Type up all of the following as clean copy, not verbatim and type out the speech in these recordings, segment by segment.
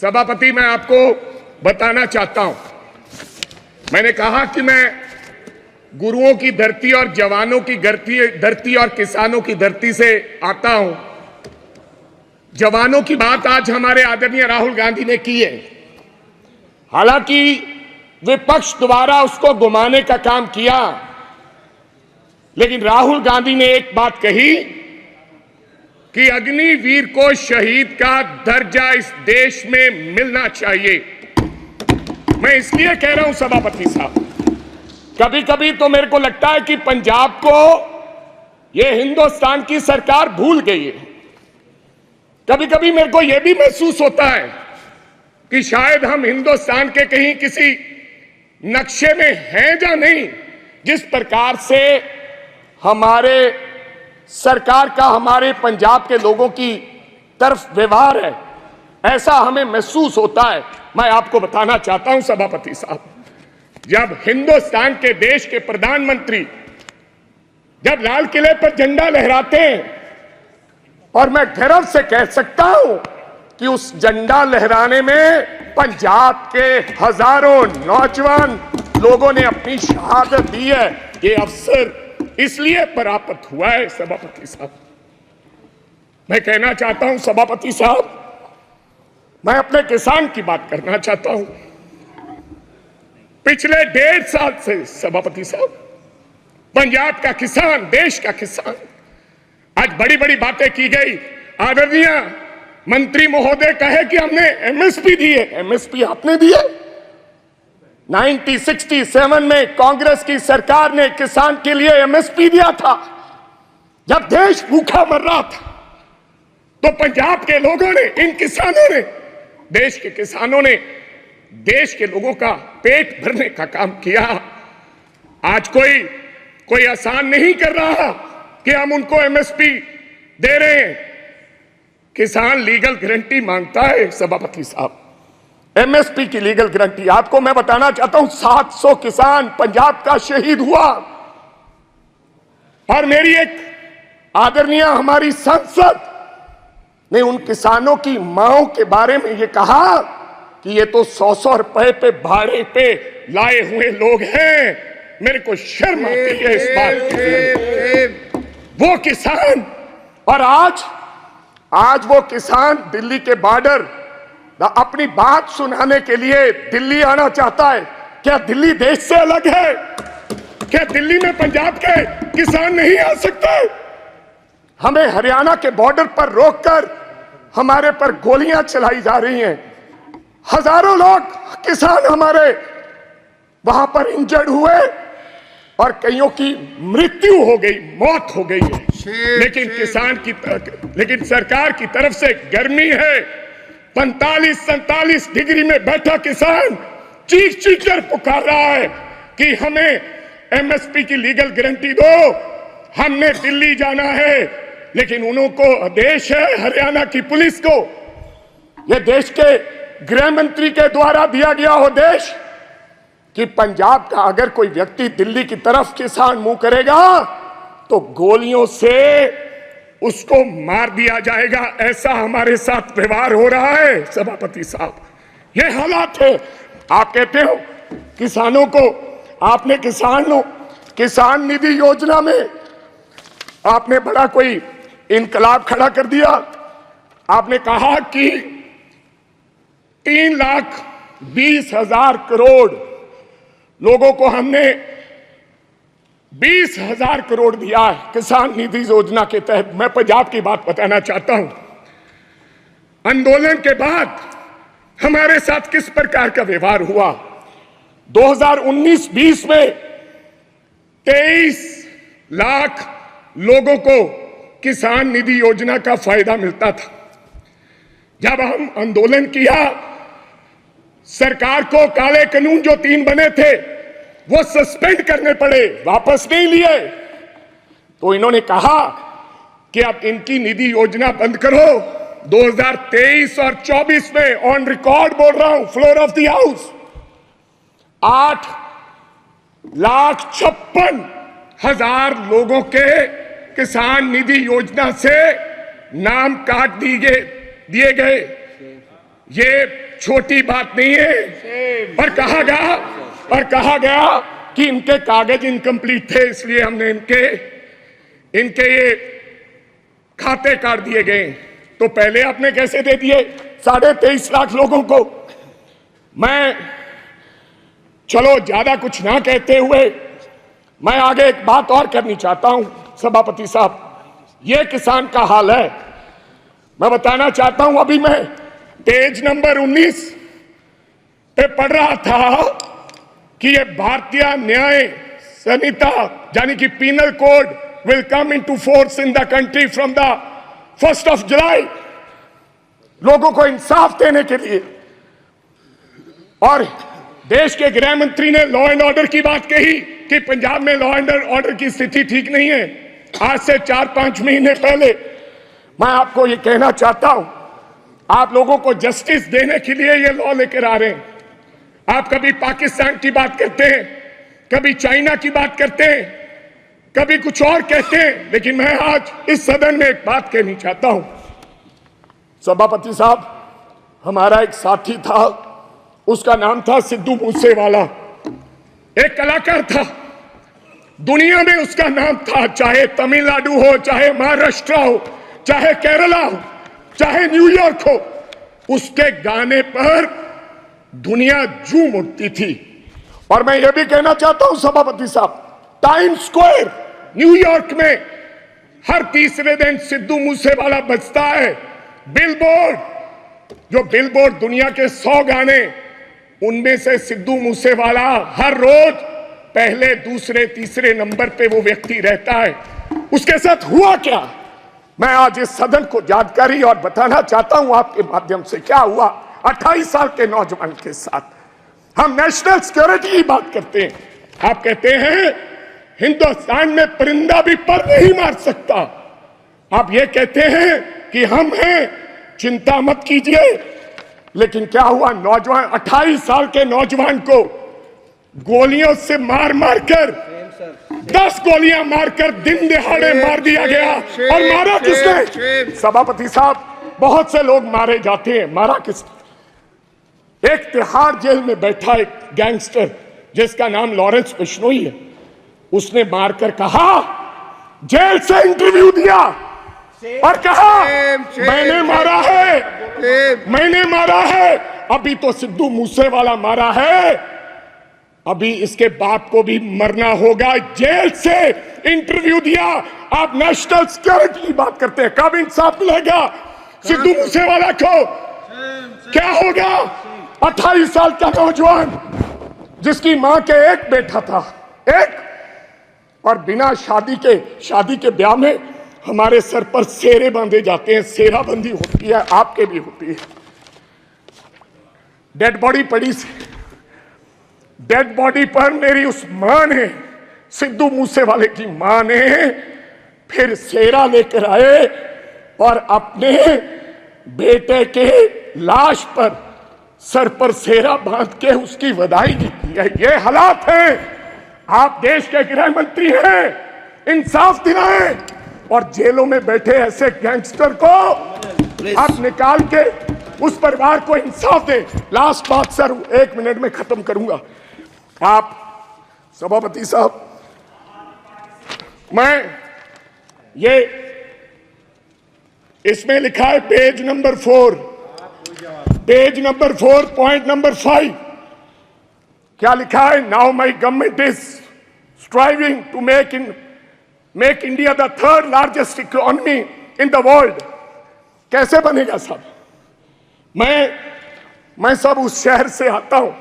सभापति, मैं आपको बताना चाहता हूं, मैंने कहा कि मैं गुरुओं की धरती और जवानों की धरती और किसानों की धरती से आता हूं। जवानों की बात आज हमारे आदरणीय राहुल गांधी ने की है। हालांकि विपक्ष द्वारा उसको घुमाने का काम किया, लेकिन राहुल गांधी ने एक बात कही कि अग्निवीर को शहीद का दर्जा इस देश में मिलना चाहिए। मैं इसलिए कह रहा हूं सभापति साहब, कभी कभी तो मेरे को लगता है कि पंजाब को यह हिंदुस्तान की सरकार भूल गई है। कभी कभी मेरे को यह भी महसूस होता है कि शायद हम हिंदुस्तान के कहीं किसी नक्शे में हैं या नहीं। जिस प्रकार से हमारे सरकार का हमारे पंजाब के लोगों की तरफ व्यवहार है, ऐसा हमें महसूस होता है। मैं आपको बताना चाहता हूं सभापति साहब, जब हिंदुस्तान के देश के प्रधानमंत्री जब लाल किले पर झंडा लहराते हैं, और मैं गर्व से कह सकता हूं कि उस झंडा लहराने में पंजाब के हजारों नौजवान लोगों ने अपनी शहादत दी है। ये अवसर इसलिए प्राप्त हुआ है सभापति साहब। मैं कहना चाहता हूं सभापति साहब, मैं अपने किसान की बात करना चाहता हूं। पिछले 1.5 साल से सभापति साहब, पंजाब का किसान, देश का किसान, आज बड़ी बड़ी बातें की गई। आदरणीय मंत्री महोदय कहे कि हमने एमएसपी दी है। एमएसपी आपने दी है? 1967 में कांग्रेस की सरकार ने किसान के लिए एमएसपी दिया था। जब देश भूखा मर रहा था, तो पंजाब के लोगों ने, इन किसानों ने, देश के किसानों ने देश के लोगों का पेट भरने का काम किया। आज कोई आसान नहीं कर रहा कि हम उनको एमएसपी दे रहे हैं। किसान लीगल गारंटी मांगता है सभापति साहब, एमएसपी की लीगल गारंटी। आपको मैं बताना चाहता हूं, 700 किसान पंजाब का शहीद हुआ। और मेरी एक आदरणीय हमारी सांसद ने उन किसानों की मांओं के बारे में ये कहा कि ये तो 100-100 रुपए पे भाड़े पे लाए हुए लोग हैं। मेरे को शर्म आती है इस बात की। वो किसान, और आज वो किसान दिल्ली के बॉर्डर अपनी बात सुनाने के लिए दिल्ली आना चाहता है। क्या दिल्ली देश से अलग है? क्या दिल्ली में पंजाब के किसान नहीं आ सकते? हमें हरियाणा के बॉर्डर पर रोककर हमारे पर गोलियां चलाई जा रही हैं। हजारों लोग किसान हमारे वहां पर इंजर्ड हुए और कईयों की मृत्यु हो गई, मौत हो गई है। लेकिन सरकार की तरफ से गर्मी है। 45-47 डिग्री में बैठा किसान चीख कर पुकार रहा है कि हमें एमएसपी की लीगल गारंटी दो, हमने दिल्ली जाना है। लेकिन उनको आदेश है हरियाणा की पुलिस को, यह देश के गृह मंत्री के द्वारा दिया गया आदेश कि पंजाब का अगर कोई व्यक्ति दिल्ली की तरफ किसान मुंह करेगा तो गोलियों से उसको मार दिया जाएगा। ऐसा हमारे साथ व्यवहार हो रहा है सभापति साहब। ये हालात है। आप कहते हो किसानों को, आपने किसान निधि योजना में आपने बड़ा कोई इनकलाब खड़ा कर दिया। आपने कहा कि 3,20,000 करोड़ लोगों को हमने 20,000 करोड़ दिया है किसान निधि योजना के तहत। मैं पंजाब की बात बताना चाहता हूं। आंदोलन के बाद हमारे साथ किस प्रकार का व्यवहार हुआ। 2019-20 में 23 लाख लोगों को किसान निधि योजना का फायदा मिलता था। जब हम आंदोलन किया, सरकार को काले कानून जो 3 बने थे वो सस्पेंड करने पड़े, वापस नहीं लिए। तो इन्होंने कहा कि अब इनकी निधि योजना बंद करो। 2023 और 24 में ऑन रिकॉर्ड बोल रहा हूं, फ्लोर ऑफ द हाउस, 8,56,000 लोगों के किसान निधि योजना से नाम काट दिए गए। ये छोटी बात नहीं है। और कहा गया कि इनके कागज इनकम्प्लीट थे, इसलिए हमने इनके ये खाते काट दिए गए। तो पहले आपने कैसे दे दिए 23.5 लाख लोगों को? मैं चलो ज्यादा कुछ ना कहते हुए मैं आगे एक बात और करनी चाहता हूं सभापति साहब। ये किसान का हाल है। मैं बताना चाहता हूं, अभी मैं पेज नंबर 19 पे पढ़ रहा था कि ये भारतीय न्याय संहिता यानी कि penal code will come into force in the country from the 1 July, लोगों को इंसाफ देने के लिए। और देश के गृह मंत्री ने लॉ एंड ऑर्डर की बात कही कि पंजाब में लॉ एंड ऑर्डर की स्थिति ठीक नहीं है। आज से 4-5 महीने पहले मैं आपको ये कहना चाहता हूं, आप लोगों को जस्टिस देने के लिए ये लॉ लेकर आ रहे हैं। आप कभी पाकिस्तान की बात करते हैं, कभी चाइना की बात करते हैं, कभी कुछ और कहते हैं, लेकिन मैं आज इस सदन में एक बात कहनी चाहता हूं। सभापति साहब, हमारा एक साथी था, उसका नाम था सिद्धू मूसेवाला, एक कलाकार था, दुनिया में उसका नाम था। चाहे तमिलनाडु हो, चाहे महाराष्ट्र हो, चाहे केरला हो, चाहे न्यूयॉर्क हो, उसके गाने पर दुनिया झूम उठती थी। और मैं ये भी कहना चाहता हूं सभापति साहब, टाइम स्क्वायर न्यूयॉर्क में हर तीसरे दिन सिद्धू मूसेवाला बजता है। बिलबोर्ड, जो बिलबोर्ड दुनिया के 100 गाने, उनमें से सिद्धू मूसेवाला हर रोज पहले, दूसरे, तीसरे नंबर पे वो व्यक्ति रहता है। उसके साथ हुआ क्या, मैं आज इस सदन को जानकारी और बताना चाहता हूं आपके माध्यम से। क्या हुआ 28 साल के नौजवान के साथ? हम नेशनल सिक्योरिटी की बात करते हैं, आप कहते हैं हिंदुस्तान में परिंदा भी पर नहीं मार सकता। आप ये कहते हैं कि हम हैं, चिंता मत कीजिए। लेकिन क्या हुआ, नौजवान 28 साल के नौजवान को गोलियों से मार मारकर 10 गोलियां मारकर दिन दिहाड़े मार दिया गया। और मारा किसने? सभापति साहब, बहुत से लोग मारे जाते हैं, मारा किसने? एक तिहाड़ जेल में बैठा एक गैंगस्टर जिसका नाम लॉरेंस बिश्नोई है, उसने मारकर कहा, जेल से इंटरव्यू दिया और कहा मैंने मारा है, मैंने मारा है। अभी तो सिद्धू मूसेवाला मारा है, अभी इसके बाप को भी मरना होगा। जेल से इंटरव्यू दिया। आप नेशनल सिक्योरिटी की बात करते हैं, कब इंसाफ मिलेगा सिद्धू मूसेवाला को? क्या होगा? 28 साल का नौजवान जिसकी मां के एक बेटा था, एक, और बिना शादी के ब्याह में हमारे सर पर सेरे बांधे जाते हैं, सेराबंदी होती है, आपके भी होती है। डेड बॉडी पड़ी, डेड बॉडी पर मेरी उस मां ने, सिद्धू मूसेवाले की मां ने फिर सेरा लेकर आए और अपने बेटे के लाश पर सर पर सेरा बांध के उसकी विदाई दी है। ये हालात हैं। आप देश के गृह मंत्री हैं, इंसाफ दिलाएं और जेलों में बैठे ऐसे गैंगस्टर को आप निकाल के उस परिवार को इंसाफ दें। लास्ट बात सर, 1 मिनट में खत्म करूंगा। आप सभापति साहब, मैं ये इसमें लिखा है पेज नंबर 4, पॉइंट नंबर 5, क्या लिखा है? Now my government is striving to make India the 3rd largest economy in the world. कैसे बनेगा साहब? मैं सब उस शहर से आता हूं,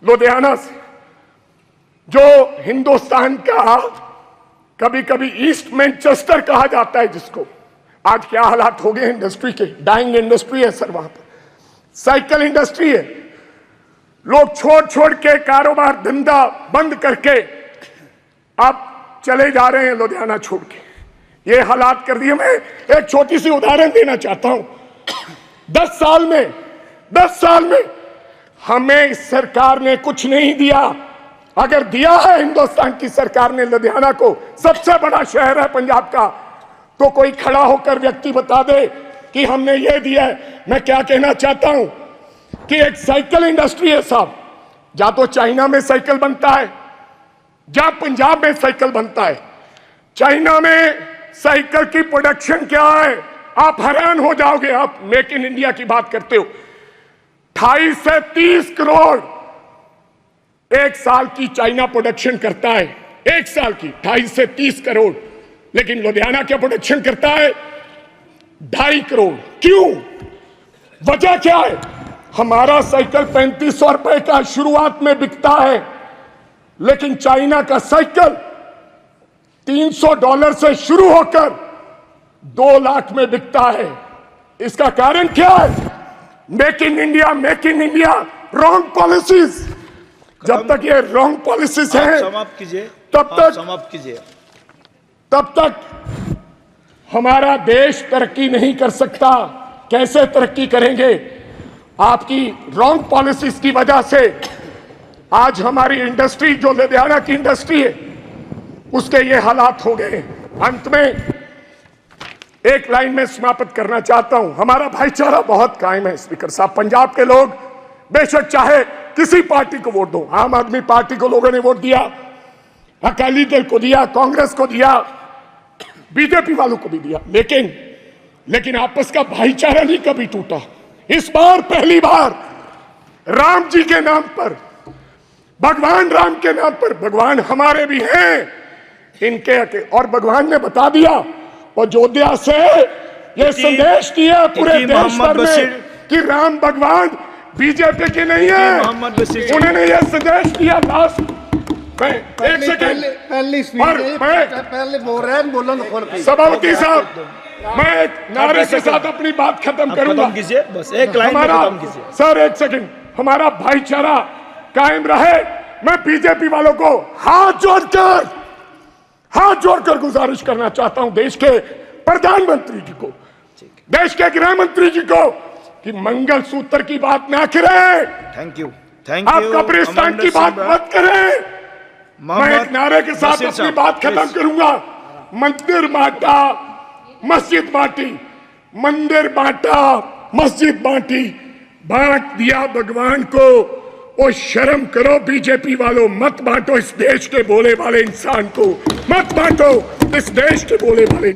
लुधियाना से, जो हिंदुस्तान का कभी कभी ईस्ट मैनचेस्टर कहा जाता है, जिसको आज क्या हालात हो गए इंडस्ट्री के, डाइंग इंडस्ट्री है सर, वहां पर साइकिल इंडस्ट्री है। लोग छोड़ के कारोबार धंधा बंद करके अब चले जा रहे हैं लुधियाना छोड़ के। ये हालात कर दिए। मैं एक छोटी सी उदाहरण देना चाहता हूं। 10 साल में हमें इस सरकार ने कुछ नहीं दिया। अगर दिया है हिंदुस्तान की सरकार ने लुधियाना को, सबसे बड़ा शहर है पंजाब का, तो कोई खड़ा होकर व्यक्ति बता दे कि हमने ये दिया है। मैं क्या कहना चाहता हूं कि एक साइकिल इंडस्ट्री है साहब, या तो चाइना में साइकिल बनता है या पंजाब में साइकिल बनता है। चाइना में साइकिल की प्रोडक्शन क्या है, आप हैरान हो जाओगे। आप मेक इन इंडिया की बात करते हो, 28 से 30 करोड़ एक साल की चाइना प्रोडक्शन करता है, एक साल की 28 से 30 करोड़। लेकिन लुधियाना क्या प्रोडक्शन करता है, 2.5 करोड़। क्यों, वजह क्या है? हमारा साइकिल 3500 रुपए का शुरुआत में बिकता है, लेकिन चाइना का साइकिल $300 से शुरू होकर 2 लाख में बिकता है। इसका कारण क्या है? Make in India, make in India, wrong policies. जब तक ये रॉन्ग पॉलिसीज हैं, समाप्त कीजिए, समाप्त कीजिए, तब तक हमारा देश तरक्की नहीं कर सकता। कैसे तरक्की करेंगे? आपकी रॉन्ग पॉलिसीज की वजह से आज हमारी इंडस्ट्री, जो लुधियाना की इंडस्ट्री है, उसके ये हालात हो गए। अंत में एक लाइन में समाप्त करना चाहता हूं। हमारा भाईचारा बहुत कायम है स्पीकर साहब। पंजाब के लोग बेशक चाहे किसी पार्टी को वोट दो, आम आदमी पार्टी को लोगों ने वोट दिया, अकाली दल को दिया, कांग्रेस को दिया, बीजेपी वालों को भी दिया, लेकिन आपस का भाईचारा नहीं कभी टूटा। इस बार पहली बार राम जी के नाम पर, भगवान राम के नाम पर, भगवान हमारे भी हैं इनके, और भगवान ने बता दिया अयोध्या से ये संदेश दिया पूरे देश भर में कि राम भगवान बीजेपी के नहीं है। उन्होंने ये संदेश दिया। लास्ट मैं एक सेकंड पहले बोल रहे हैं, बोलो सभापति साहब, मैं एक नारे के साथ अपनी बात खत्म करूंगा। बस एक लाइन में खत्म कीजिए सर, एक सेकंड। हमारा भाईचारा कायम रहे। मैं बीजेपी वालों को हाथ जोड़कर गुजारिश करना चाहता हूं, देश के प्रधानमंत्री जी को, देश के गृह मंत्री जी को, कि मंगलसूत्र की बात ना करें। थैंक यू आप कब्रिस्तान की बात मत करें। मैं एक नारे के साथ अपनी बात खत्म करूंगा। मंदिर बांटा, मस्जिद बांटी, मंदिर बांटा, मस्जिद बांटी, बांट दिया भगवान को। ओ शर्म करो बीजेपी वालों, मत बांटो इस देश के बोले वाले इंसान को, मत बांटो इस देश के बोले वाले।